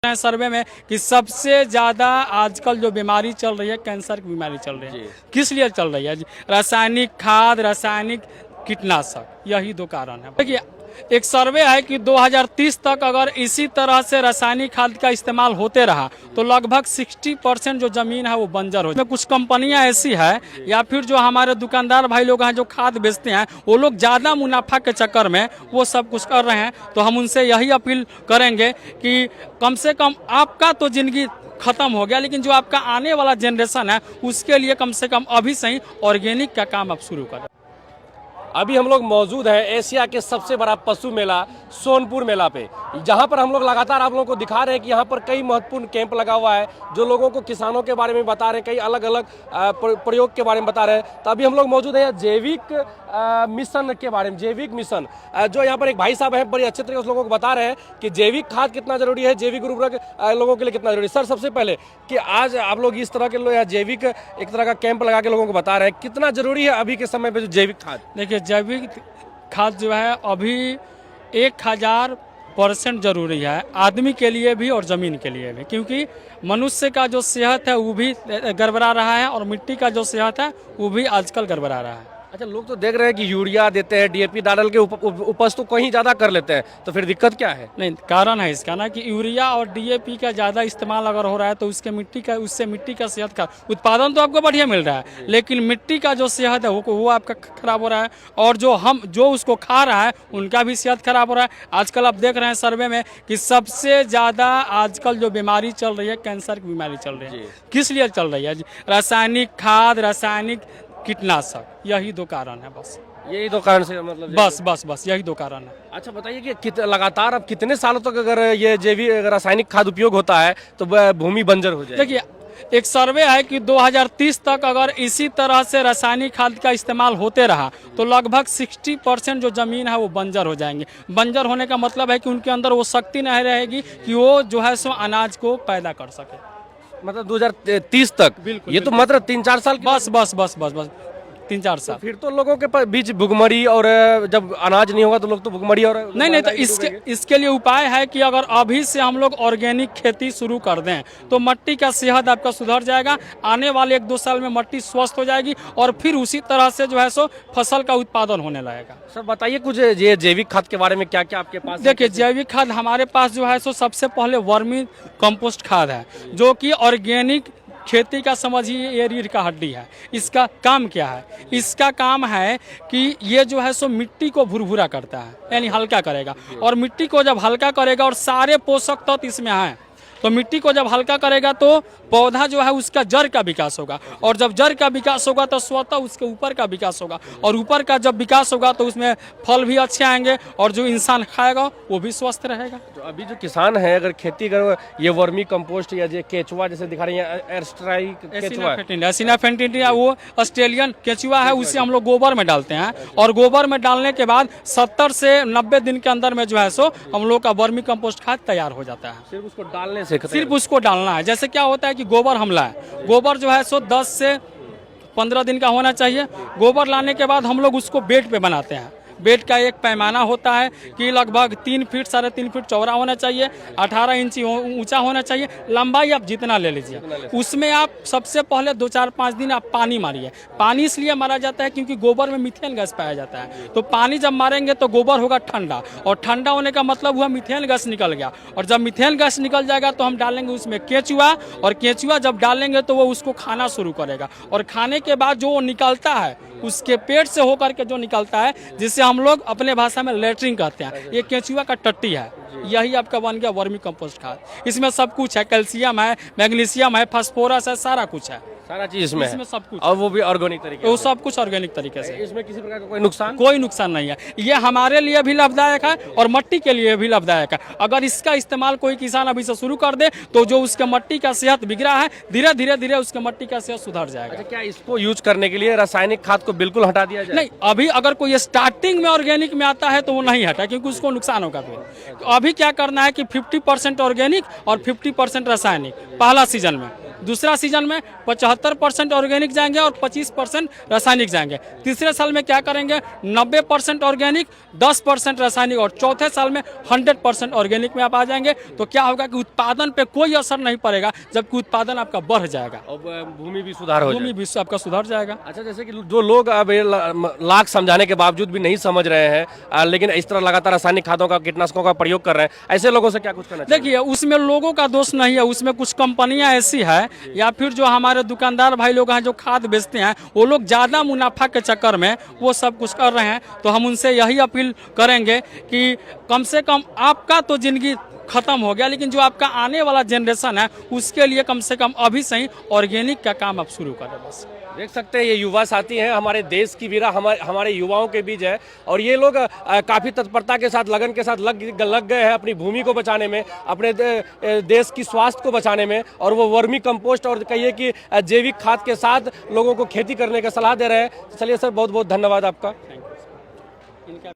सर्वे में कि सबसे ज़्यादा आजकल जो बीमारी चल रही है कैंसर की बीमारी चल रही है। किस लिए चल रही है जी? रासायनिक खाद, रासायनिक कीटनाशक, यही दो कारण है। देखिए, एक सर्वे है कि 2030 तक अगर इसी तरह से रासायनिक खाद का इस्तेमाल होते रहा तो लगभग 60% जो जमीन है वो बंजर हो जाए। कुछ कंपनियां ऐसी है या फिर जो हमारे दुकानदार भाई लोग हैं जो खाद बेचते हैं, वो लोग ज़्यादा मुनाफा के चक्कर में वो सब कुछ कर रहे हैं। तो हम उनसे यही अपील करेंगे कि कम से कम आपका तो जिंदगी खत्म हो गया, लेकिन जो आपका आने वाला जनरेशन है उसके लिए कम से कम अभी से ही ऑर्गेनिक का काम आप शुरू करें। अभी हम लोग मौजूद हैं एशिया के सबसे बड़ा पशु मेला सोनपुर मेला पे, जहां पर हम लोग लगातार आप लोगों को दिखा रहे हैं कि यहां पर कई महत्वपूर्ण कैंप लगा हुआ है जो लोगों को किसानों के बारे में बता रहे हैं, कई अलग अलग प्रयोग के बारे में बता रहे हैं। तो अभी हम लोग मौजूद हैं जैविक मिशन के बारे में, जैविक मिशन जो यहाँ पर एक भाई साहब हैं बड़े अच्छे तरीके से लोगों को बता रहे हैं कि जैविक खाद कितना जरूरी है, जैविक उर्वरक लोगों के लिए कितना जरूरी है। सर, सबसे पहले कि आज आप लोग इस तरह के लोग जैविक एक तरह का कैंप लगा के लोगों को बता रहे हैं, कितना जरूरी है अभी के समय में जो जैविक खाद? देखिए, जैविक खाद जो है अभी 1000% जरूरी है, आदमी के लिए भी और ज़मीन के लिए भी, क्योंकि मनुष्य का जो सेहत है वो भी गड़बड़ा रहा है और मिट्टी का जो सेहत है वो भी आजकल गड़बड़ा रहा है। अच्छा, लोग तो देख रहे हैं कि यूरिया देते हैं, डीएपी डाल के उपज तो कहीं ज़्यादा कर लेते हैं, तो फिर दिक्कत क्या है? नहीं, कारण है इसका ना कि यूरिया और डीएपी का ज़्यादा इस्तेमाल अगर हो रहा है तो उससे मिट्टी का सेहत का उत्पादन तो आपको बढ़िया मिल रहा है, लेकिन मिट्टी का जो सेहत है वो आपका खराब हो रहा है, और जो उसको खा रहा है उनका भी सेहत खराब हो रहा है। आजकल आप देख रहे हैं सर्वे में कि सबसे ज़्यादा आजकल जो बीमारी चल रही है कैंसर की बीमारी चल रही है। किस लिए चल रही है जी? रासायनिक खाद, रासायनिक कीटनाशक, यही दो कारण है बस। यही दो कारण से मतलब बस यही दो कारण है। अच्छा, बताइए कि लगातार अब कितने सालों तक अगर ये जैविक रासायनिक खाद उपयोग होता है तो भूमि बंजर हो जाएगी? देखिए, एक सर्वे है कि 2030 तक अगर इसी तरह से रासायनिक खाद का इस्तेमाल होते रहा तो लगभग 60% जो जमीन है वो बंजर हो जाएंगे। बंजर होने का मतलब है कि उनके अंदर वो शक्ति नहीं रहेगी कि वो जो है सो अनाज को पैदा कर सके। मतलब 2030 तक? बिल्कुल, ये तो मात्र 3-4 साल बस 3-4 साल। फिर तो लोगों के बीच भुखमरी, और जब अनाज नहीं होगा तो लोग तो भुखमरी और नहीं तो इसके लिए उपाय है कि अगर अभी से हम लोग ऑर्गेनिक खेती शुरू कर दें तो मिट्टी का सेहत आपका सुधर जाएगा, आने वाले 1-2 साल में मिट्टी स्वस्थ हो जाएगी और फिर उसी तरह से जो है सो फसल का उत्पादन होने लगेगा। सर, बताइए कुछ ये जैविक खाद के बारे में, क्या क्या आपके पास? देखिए, जैविक खाद हमारे पास जो है सो सबसे पहले वर्मी कंपोस्ट खाद है, जो कि ऑर्गेनिक खेती का समझिए ये रीढ़ का हड्डी है। इसका काम क्या है? इसका काम है कि ये जो है सो मिट्टी को भुरभुरा करता है, यानी हल्का करेगा, और मिट्टी को जब हल्का करेगा और सारे पोषक तत्व इसमें हैं तो मिट्टी को जब हल्का करेगा तो पौधा जो है उसका जड़ का विकास होगा, और जब जड़ का विकास होगा तो स्वतः उसके ऊपर का विकास होगा, और ऊपर का जब विकास होगा तो उसमें फल भी अच्छे आएंगे और जो इंसान खाएगा वो भी स्वस्थ रहेगा। तो अभी जो किसान है अगर खेती कर ये वर्मी कंपोस्ट या जो केचुआ जैसे दिखा रही है, एसिनाफेंटिनिया वो ऑस्ट्रेलियन केचुआ है, उसे हम लोग गोबर में डालते हैं, और गोबर में डालने के बाद 70 से 90 दिन के अंदर में जो है सो हम लोग का वर्मी कंपोस्ट खाद तैयार हो जाता है। सिर्फ उसको डालने से? सिर्फ उसको डालना है। जैसे क्या होता है कि गोबर हमला है, गोबर जो है सो 10 से 15 दिन का होना चाहिए। गोबर लाने के बाद हम लोग उसको बेड पे बनाते हैं। बेड का एक पैमाना होता है कि लगभग 3 फीट 3.5 फीट चौड़ा होना चाहिए, 18 इंच ऊंचा होना चाहिए, लंबाई आप जितना ले लीजिए। उसमें आप सबसे पहले 2-4-5 दिन आप पानी मारिए। पानी इसलिए मारा जाता है क्योंकि गोबर में मीथेन गैस पाया जाता है, तो पानी जब मारेंगे तो गोबर होगा ठंडा, और ठंडा होने का मतलब हुआ मीथेन गैस निकल गया, और जब मीथेन गैस निकल जाएगा तो हम डालेंगे उसमें केचुआ, और केचुआ जब डालेंगे तो वो उसको खाना शुरू करेगा, और खाने के बाद जो वो निकलता है उसके पेट से होकर के जो निकलता है, जिससे हम लोग अपने भाषा में लेटरिन कहते हैं, ये केचुआ का टट्टी है। यही आपका बन गया वर्मी कंपोस्ट खाद। इसमें सब कुछ है, कैल्शियम है, मैग्नीशियम है, फास्फोरस है, सारा कुछ है, सारा चीज इसमें सब कुछ, और वो भी ऑर्गेनिक तरीके से। वो सब कुछ ऑर्गेनिक तरीके से। इसमें किसी प्रकार का कोई नुकसान नहीं है। ये हमारे लिए भी लाभदायक है और मिट्टी के लिए भी लाभदायक है। अगर इसका इस्तेमाल कोई किसान अभी से शुरू कर दे तो जो उसके मिट्टी का सेहत बिगड़ा है धीरे धीरे उसके मिट्टी का सेहत सुधर जाएगा। अच्छा, क्या इसको यूज करने के लिए रासायनिक खाद को बिल्कुल हटा दिया जाए? नहीं, अभी अगर कोई स्टार्टिंग में ऑर्गेनिक में आता है तो वो नहीं हटा, क्योंकि उसको नुकसान होगा। फिर अभी क्या करना है कि 50% ऑर्गेनिक और 50% रासायनिक पहला सीजन में, दूसरा सीजन में 75% ऑर्गेनिक जाएंगे और 25% रासायनिक जाएंगे। तीसरे साल में क्या करेंगे 90% ऑर्गेनिक 10% रासायनिक और चौथे साल में 100% ऑर्गेनिक में आप आ जाएंगे। तो क्या होगा कि उत्पादन पे कोई असर नहीं पड़ेगा, जबकि उत्पादन आपका बढ़ जाएगा, अब भूमि भी सुधार हो भूमि भी आपका सुधर जाएगा। अच्छा, जैसे कि जो लोग अब ये लाख समझाने के बावजूद भी नहीं समझ रहे हैं, लेकिन इस तरह लगातार रासायनिक खादों का, कीटनाशकों का प्रयोग कर रहे हैं, ऐसे लोगों से क्या कुछ करना चाहिए? देखिए, उसमें लोगों का दोष नहीं है, उसमें कुछ कंपनियां ऐसी है या फिर जो हमारे दुकानदार भाई लोग हैं जो खाद बेचते हैं, वो लोग ज़्यादा मुनाफा के चक्कर में वो सब कुछ कर रहे हैं। तो हम उनसे यही अपील करेंगे कि कम से कम आपका तो जिंदगी खत्म हो गया, लेकिन जो आपका आने वाला जनरेशन है उसके लिए कम से कम अभी से ही ऑर्गेनिक का काम आप शुरू करें। बस देख सकते हैं ये युवा साथी हैं, हमारे देश की वीरा हमारे युवाओं के बीच है, और ये लोग काफ़ी तत्परता के साथ, लगन के साथ लग गए हैं अपनी भूमि को बचाने में, अपने देश की स्वास्थ्य को बचाने में, और वो वर्मी कंपोस्ट और कहिए कि जैविक खाद के साथ लोगों को खेती करने का सलाह दे रहे हैं। चलिए सर, बहुत बहुत धन्यवाद आपका।